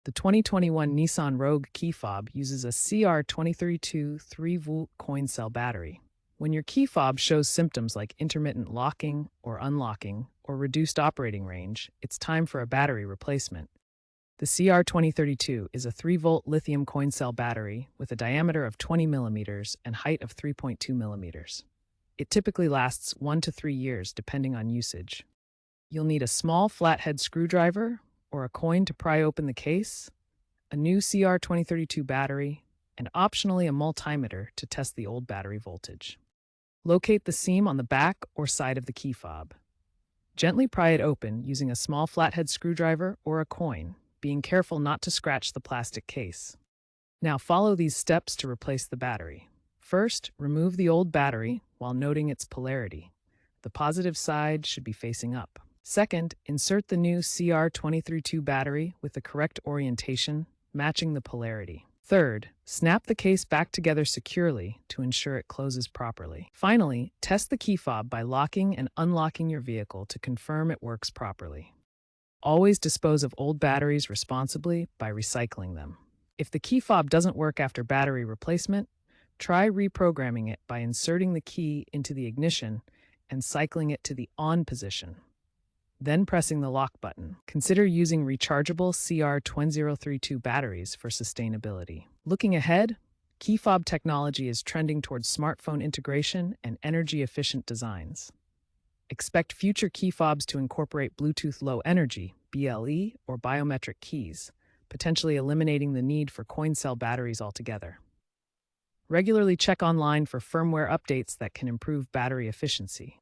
The 2021 Nissan Rogue key fob uses a CR232 3-volt coin cell battery. When your key fob shows symptoms like intermittent locking or unlocking or reduced operating range, it's time for a battery replacement. The CR2032 is a 3-volt lithium coin cell battery with a diameter of 20 millimeters and height of 3.2 millimeters. It typically lasts 1 to 3 years depending on usage. You'll need a small flathead screwdriver or a coin to pry open the case, a new CR2032 battery, and optionally a multimeter to test the old battery voltage. Locate the seam on the back or side of the key fob. Gently pry it open using a small flathead screwdriver or a coin, being careful not to scratch the plastic case. Now follow these steps to replace the battery. First, remove the old battery while noting its polarity. The positive side should be facing up. Second, insert the new CR232 battery with the correct orientation, matching the polarity. Third, snap the case back together securely to ensure it closes properly. Finally, test the key fob by locking and unlocking your vehicle to confirm it works properly. Always dispose of old batteries responsibly by recycling them. If the key fob doesn't work after battery replacement, try reprogramming it by inserting the key into the ignition and cycling it to the on position. Then pressing the lock button. Consider using rechargeable CR2032 batteries for sustainability. Looking ahead, key fob technology is trending towards smartphone integration and energy-efficient designs. Expect future key fobs to incorporate Bluetooth Low Energy, BLE, or biometric keys, potentially eliminating the need for coin cell batteries altogether. Regularly check online for firmware updates that can improve battery efficiency.